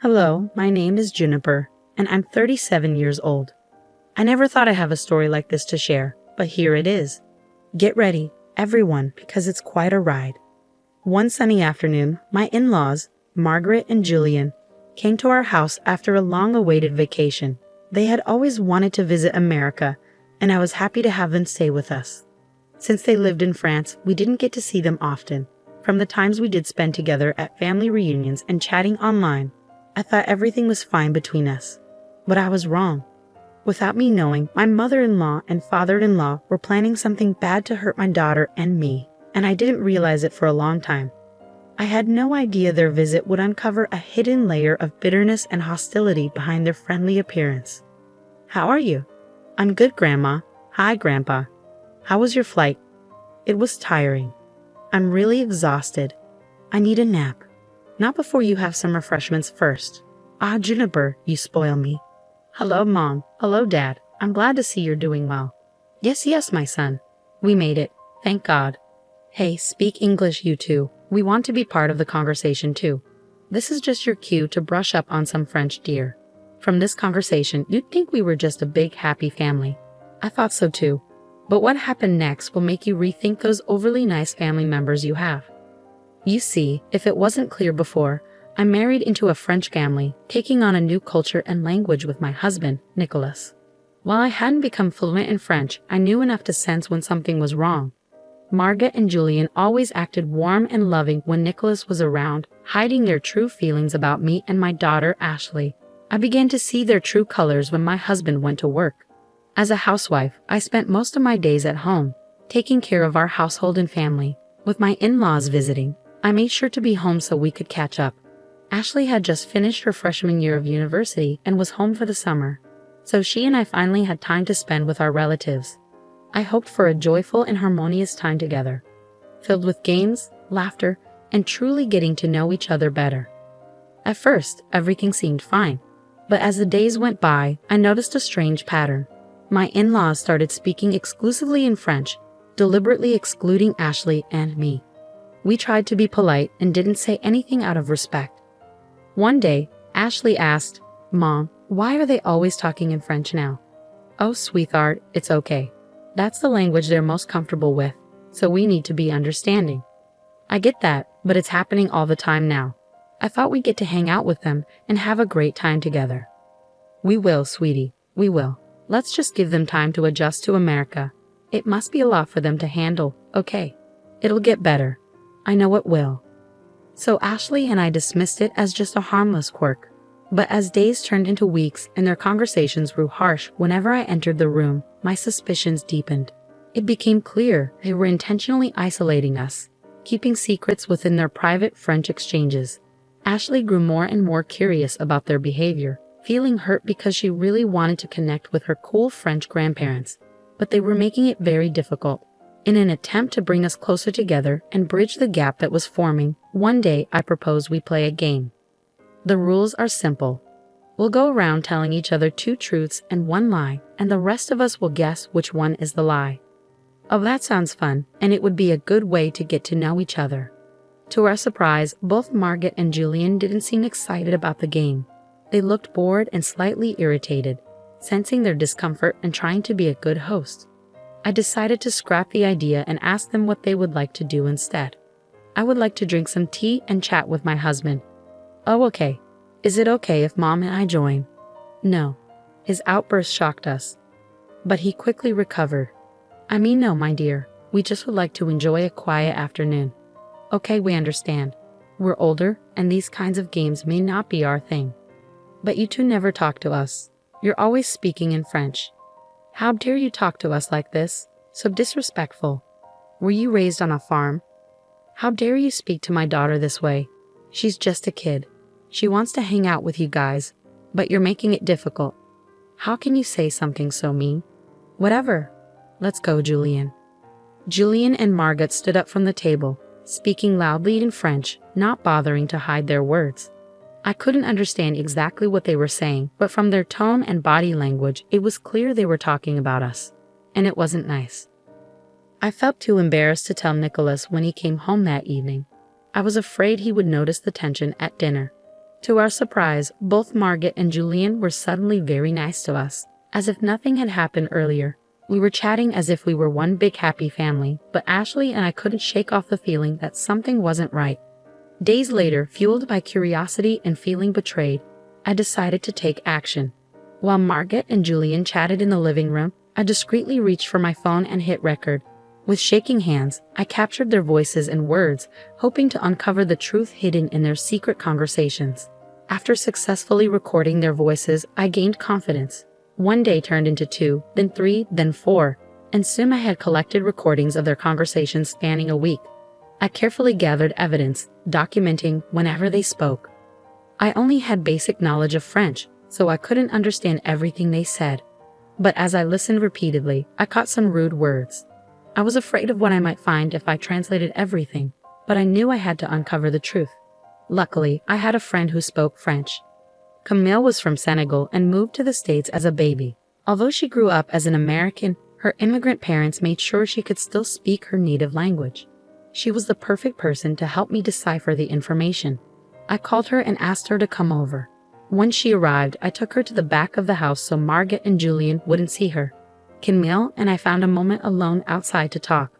Hello, my name is Juniper, and I'm 37 years old. I never thought I'd have a story like this to share, but here it is. Get ready, everyone, because it's quite a ride. One sunny afternoon, my in-laws, Margaret and Julian, came to our house after a long-awaited vacation. They had always wanted to visit America, and I was happy to have them stay with us. Since they lived in France, we didn't get to see them often. From the times we did spend together at family reunions and chatting online, I thought everything was fine between us. But I was wrong. Without me knowing, my mother-in-law and father-in-law were planning something bad to hurt my daughter and me, and I didn't realize it for a long time. I had no idea their visit would uncover a hidden layer of bitterness and hostility behind their friendly appearance. "How are you?" "I'm good, Grandma." "Hi, Grandpa." "How was your flight?" "It was tiring." "I'm really exhausted. I need a nap." "Not before you have some refreshments first." "Ah, Juniper, you spoil me." "Hello, Mom." "Hello, Dad. I'm glad to see you're doing well." Yes, my son. We made it. Thank God." "Hey, speak English, you two. We want to be part of the conversation too. This is just your cue to brush up on some French, dear. From this conversation, you'd think we were just a big, happy family." "I thought so too. But what happened next will make you rethink those overly nice family members you have. You see, if it wasn't clear before, I'm married into a French family, taking on a new culture and language with my husband, Nicholas. While I hadn't become fluent in French, I knew enough to sense when something was wrong. Margaret and Julian always acted warm and loving when Nicholas was around, hiding their true feelings about me and my daughter, Ashley. I began to see their true colors when my husband went to work. As a housewife, I spent most of my days at home, taking care of our household and family. With my in-laws visiting, I made sure to be home so we could catch up. Ashley had just finished her freshman year of university and was home for the summer, so she and I finally had time to spend with our relatives. I hoped for a joyful and harmonious time together, filled with games, laughter, and truly getting to know each other better. At first, everything seemed fine, but as the days went by, I noticed a strange pattern. My in-laws started speaking exclusively in French, deliberately excluding Ashley and me. We tried to be polite and didn't say anything out of respect. One day, Ashley asked, "Mom, why are they always talking in French now?" "Oh, sweetheart, it's okay. That's the language they're most comfortable with, so we need to be understanding." "I get that, but it's happening all the time now. I thought we'd get to hang out with them and have a great time together." "We will, sweetie, we will. Let's just give them time to adjust to America. It must be a lot for them to handle, okay? It'll get better. I know it will." So Ashley and I dismissed it as just a harmless quirk. But as days turned into weeks and their conversations grew harsh whenever I entered the room, my suspicions deepened. It became clear they were intentionally isolating us, keeping secrets within their private French exchanges. Ashley grew more and more curious about their behavior, feeling hurt because she really wanted to connect with her cool French grandparents, but they were making it very difficult. In an attempt to bring us closer together and bridge the gap that was forming, one day I proposed we play a game. The rules are simple. We'll go around telling each other 2 truths and 1 lie, and the rest of us will guess which one is the lie. Oh, that sounds fun, and it would be a good way to get to know each other. To our surprise, both Margaret and Julian didn't seem excited about the game. They looked bored and slightly irritated, sensing their discomfort and trying to be a good host. I decided to scrap the idea and ask them what they would like to do instead. "I would like to drink some tea and chat with my husband." "Oh, okay. Is it okay if Mom and I join?" "No." His outburst shocked us, but he quickly recovered. "I mean, no, my dear. We just would like to enjoy a quiet afternoon." "Okay, we understand. We're older, and these kinds of games may not be our thing. But you two never talk to us. You're always speaking in French. How dare you talk to us like this? So disrespectful. Were you raised on a farm? How dare you speak to my daughter this way? She's just a kid. She wants to hang out with you guys, but you're making it difficult. How can you say something so mean?" "Whatever. Let's go, Julian." Julian and Margaret stood up from the table, speaking loudly in French, not bothering to hide their words. I couldn't understand exactly what they were saying, but from their tone and body language, it was clear they were talking about us, and it wasn't nice. I felt too embarrassed to tell Nicholas when he came home that evening. I was afraid he would notice the tension at dinner. To our surprise, both Margaret and Julian were suddenly very nice to us, as if nothing had happened earlier. We were chatting as if we were one big happy family, but Ashley and I couldn't shake off the feeling that something wasn't right. Days later, fueled by curiosity and feeling betrayed, I decided to take action. While Margaret and Julian chatted in the living room, I discreetly reached for my phone and hit record. With shaking hands, I captured their voices and words, hoping to uncover the truth hidden in their secret conversations. After successfully recording their voices, I gained confidence. One day turned into 2, then 3, then 4, and soon I had collected recordings of their conversations spanning a week. I carefully gathered evidence, documenting whenever they spoke. I only had basic knowledge of French, so I couldn't understand everything they said. But as I listened repeatedly, I caught some rude words. I was afraid of what I might find if I translated everything, but I knew I had to uncover the truth. Luckily, I had a friend who spoke French. Camille was from Senegal and moved to the States as a baby. Although she grew up as an American, her immigrant parents made sure she could still speak her native language. She was the perfect person to help me decipher the information. I called her and asked her to come over. Once she arrived, I took her to the back of the house so Margaret and Julian wouldn't see her. Camille and I found a moment alone outside to talk.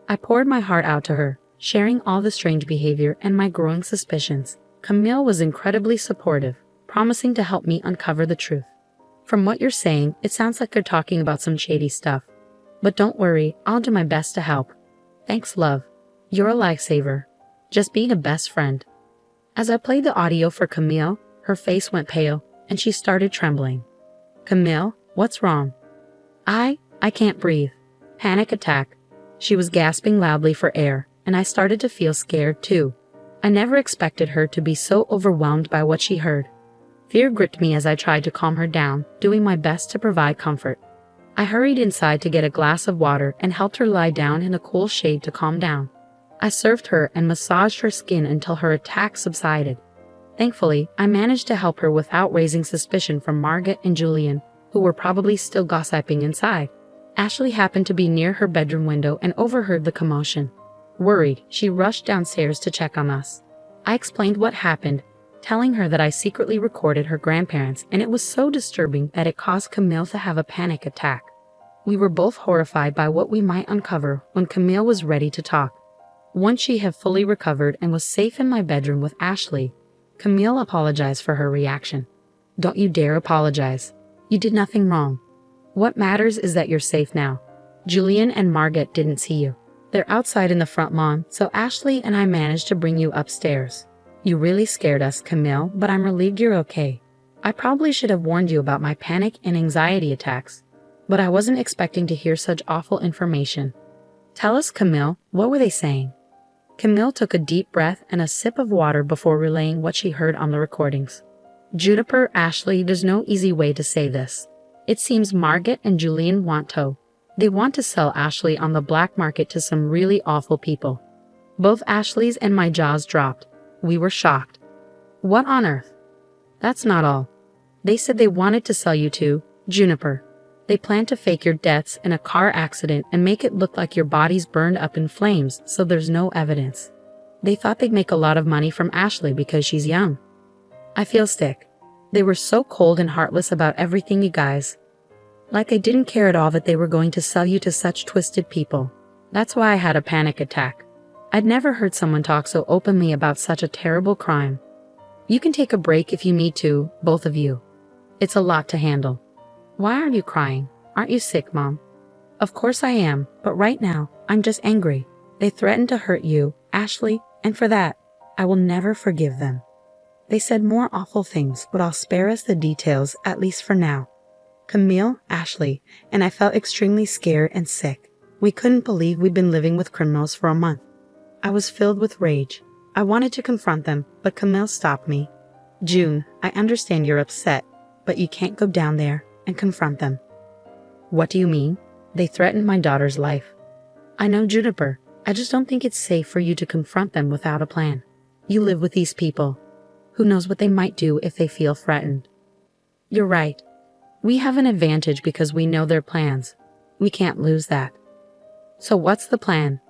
I poured my heart out to her, sharing all the strange behavior and my growing suspicions. Camille was incredibly supportive, promising to help me uncover the truth. From what you're saying, it sounds like they're talking about some shady stuff. But don't worry, I'll do my best to help. Thanks, love. You're a lifesaver. Just being a best friend. As I played the audio for Camille, her face went pale, and she started trembling. Camille, what's wrong? I can't breathe. Panic attack. She was gasping loudly for air, and I started to feel scared too. I never expected her to be so overwhelmed by what she heard. Fear gripped me as I tried to calm her down, doing my best to provide comfort. I hurried inside to get a glass of water and helped her lie down in the cool shade to calm down. I served her and massaged her skin until her attack subsided. Thankfully, I managed to help her without raising suspicion from Margaret and Julian, who were probably still gossiping inside. Ashley happened to be near her bedroom window and overheard the commotion. Worried, she rushed downstairs to check on us. I explained what happened, telling her that I secretly recorded her grandparents, and it was so disturbing that it caused Camille to have a panic attack. We were both horrified by what we might uncover when Camille was ready to talk. Once she had fully recovered and was safe in my bedroom with Ashley, Camille apologized for her reaction. Don't you dare apologize. You did nothing wrong. What matters is that you're safe now. Julian and Margaret didn't see you. They're outside in the front lawn, so Ashley and I managed to bring you upstairs. You really scared us, Camille, but I'm relieved you're okay. I probably should have warned you about my panic and anxiety attacks, but I wasn't expecting to hear such awful information. Tell us, Camille, what were they saying? Camille took a deep breath and a sip of water before relaying what she heard on the recordings. Juniper, Ashley, there's no easy way to say this. It seems Margaret and Julian want to. They want to sell Ashley on the black market to some really awful people. Both Ashley's and my jaws dropped. We were shocked. What on earth? That's not all. They said they wanted to sell you to Juniper. They plan to fake your deaths in a car accident and make it look like your body's burned up in flames so there's no evidence. They thought they'd make a lot of money from Ashley because she's young. I feel sick. They were so cold and heartless about everything, you guys. Like they didn't care at all that they were going to sell you to such twisted people. That's why I had a panic attack. I'd never heard someone talk so openly about such a terrible crime. You can take a break if you need to, both of you. It's a lot to handle. Why are you crying? Aren't you sick, Mom? Of course I am, but right now, I'm just angry. They threatened to hurt you, Ashley, and for that, I will never forgive them. They said more awful things, but I'll spare us the details, at least for now. Camille, Ashley, and I felt extremely scared and sick. We couldn't believe we'd been living with criminals for a month. I was filled with rage. I wanted to confront them, but Camille stopped me. June, I understand you're upset, but you can't go down there and confront them. What do you mean? They threatened my daughter's life. I know, Juniper. I just don't think it's safe for you to confront them without a plan. You live with these people. Who knows what they might do if they feel threatened? You're right. We have an advantage because we know their plans. We can't lose that. So what's the plan?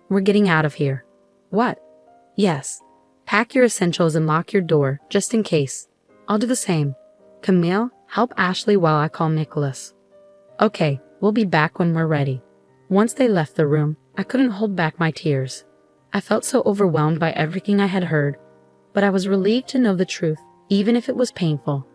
We're getting out of here. What? Yes. Pack your essentials and lock your door, just in case. I'll do the same. Camille, help Ashley while I call Nicholas. Okay, we'll be back when we're ready. Once they left the room, I couldn't hold back my tears. I felt so overwhelmed by everything I had heard, but I was relieved to know the truth, even if it was painful.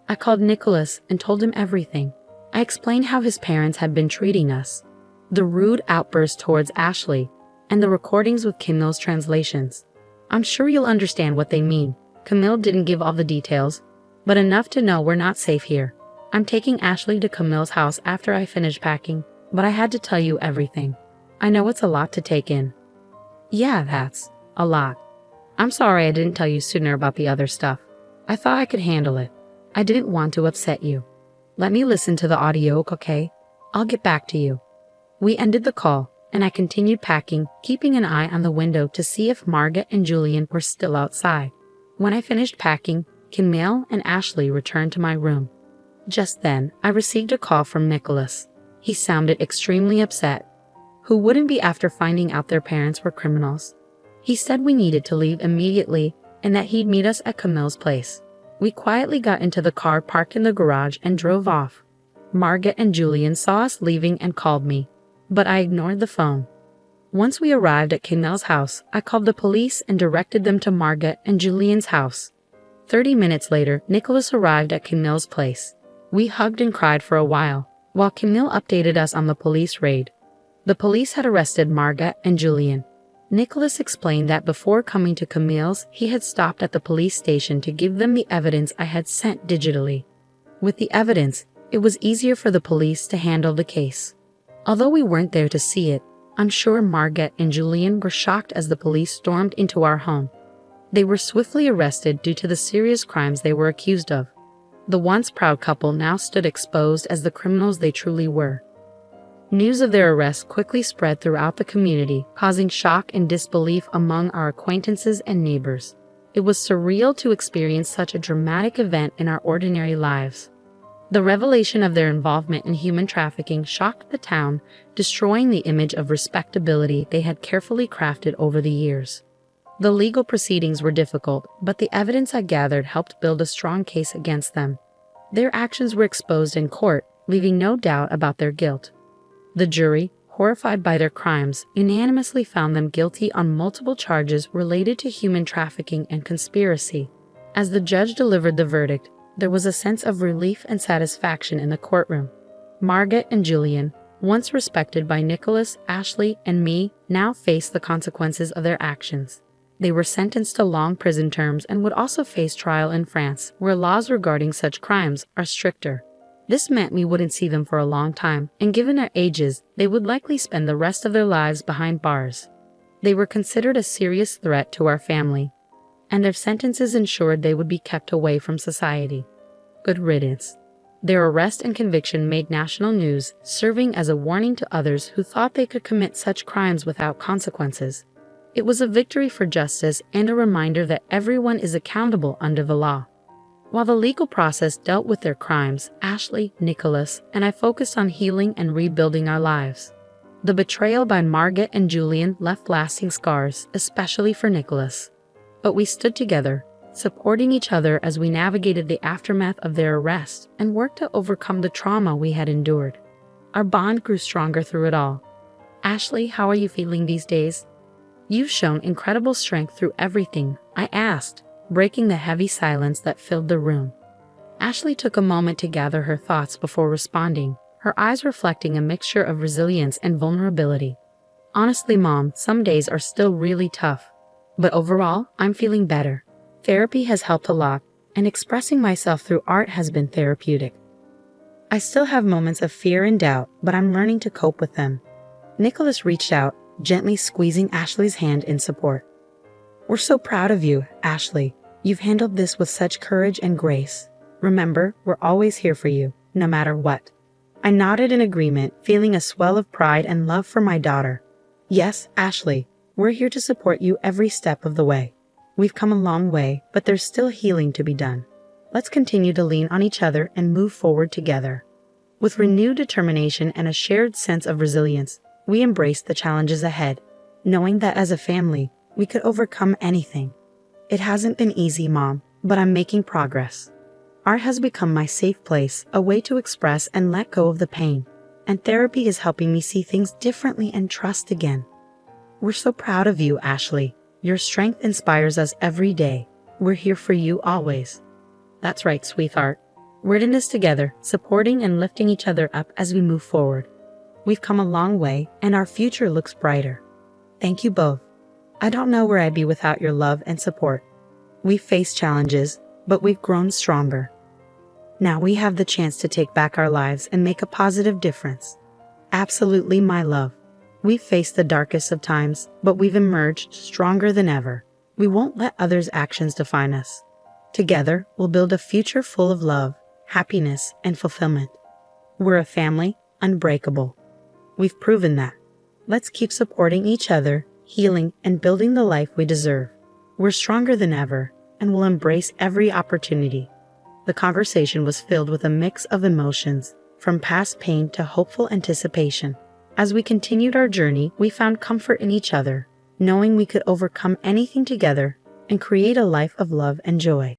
I called Nicholas and told him everything. I explained how his parents had been treating us, the rude outburst towards Ashley, and the recordings with Camille's translations. I'm sure you'll understand what they mean. Camille didn't give all the details, but enough to know we're not safe here. I'm taking Ashley to Camille's house after I finish packing, but I had to tell you everything. I know it's a lot to take in. Yeah, that's a lot. I'm sorry I didn't tell you sooner about the other stuff. I thought I could handle it. I didn't want to upset you. Let me listen to the audio, okay? I'll get back to you. We ended the call, and I continued packing, keeping an eye on the window to see if Margaret and Julian were still outside. When I finished packing, Camille and Ashley returned to my room. Just then, I received a call from Nicholas. He sounded extremely upset. Who wouldn't be after finding out their parents were criminals? He said we needed to leave immediately and that he'd meet us at Camille's place. We quietly got into the car parked in the garage and drove off. Margaret and Julian saw us leaving and called me, but I ignored the phone. Once we arrived at Camille's house, I called the police and directed them to Margaret and Julian's house. 30 minutes later, Nicholas arrived at Camille's place. We hugged and cried for a while Camille updated us on the police raid. The police had arrested Margaret and Julian. Nicholas explained that before coming to Camille's, he had stopped at the police station to give them the evidence I had sent digitally. With the evidence, it was easier for the police to handle the case. Although we weren't there to see it, I'm sure Margaret and Julian were shocked as the police stormed into our home. They were swiftly arrested due to the serious crimes they were accused of. The once proud couple now stood exposed as the criminals they truly were. News of their arrest quickly spread throughout the community, causing shock and disbelief among our acquaintances and neighbors. It was surreal to experience such a dramatic event in our ordinary lives. The revelation of their involvement in human trafficking shocked the town, destroying the image of respectability they had carefully crafted over the years. The legal proceedings were difficult, but the evidence I gathered helped build a strong case against them. Their actions were exposed in court, leaving no doubt about their guilt. The jury, horrified by their crimes, unanimously found them guilty on multiple charges related to human trafficking and conspiracy. As the judge delivered the verdict, there was a sense of relief and satisfaction in the courtroom. Margaret and Julian, once respected by Nicholas, Ashley, and me, now faced the consequences of their actions. They were sentenced to long prison terms and would also face trial in France, where laws regarding such crimes are stricter. This meant we wouldn't see them for a long time, and given their ages, they would likely spend the rest of their lives behind bars. They were considered a serious threat to our family, and their sentences ensured they would be kept away from society. Good riddance. Their arrest and conviction made national news, serving as a warning to others who thought they could commit such crimes without consequences. It was a victory for justice and a reminder that everyone is accountable under the law. While the legal process dealt with their crimes, Ashley, Nicholas, and I focused on healing and rebuilding our lives. The betrayal by Margaret and Julian left lasting scars, especially for Nicholas. But we stood together, supporting each other as we navigated the aftermath of their arrest and worked to overcome the trauma we had endured. Our bond grew stronger through it all. Ashley, how are you feeling these days? You've shown incredible strength through everything, I asked, breaking the heavy silence that filled the room. Ashley took a moment to gather her thoughts before responding, her eyes reflecting a mixture of resilience and vulnerability. Honestly, Mom, some days are still really tough. But overall, I'm feeling better. Therapy has helped a lot, and expressing myself through art has been therapeutic. I still have moments of fear and doubt, but I'm learning to cope with them. Nicholas reached out, gently squeezing Ashley's hand in support. We're so proud of you, Ashley. You've handled this with such courage and grace. Remember, we're always here for you, no matter what. I nodded in agreement, feeling a swell of pride and love for my daughter. Yes, Ashley, we're here to support you every step of the way. We've come a long way, but there's still healing to be done. Let's continue to lean on each other and move forward together. With renewed determination and a shared sense of resilience, we embraced the challenges ahead, knowing that as a family, we could overcome anything. It hasn't been easy, Mom, but I'm making progress. Art has become my safe place, a way to express and let go of the pain. And therapy is helping me see things differently and trust again. We're so proud of you, Ashley. Your strength inspires us every day. We're here for you always. That's right, sweetheart. We're in this together, supporting and lifting each other up as we move forward. We've come a long way, and our future looks brighter. Thank you both. I don't know where I'd be without your love and support. We've faced challenges, but we've grown stronger. Now we have the chance to take back our lives and make a positive difference. Absolutely, my love. We've faced the darkest of times, but we've emerged stronger than ever. We won't let others' actions define us. Together, we'll build a future full of love, happiness, and fulfillment. We're a family, unbreakable. We've proven that. Let's keep supporting each other, healing, and building the life we deserve. We're stronger than ever, and we'll embrace every opportunity. The conversation was filled with a mix of emotions, from past pain to hopeful anticipation. As we continued our journey, we found comfort in each other, knowing we could overcome anything together and create a life of love and joy.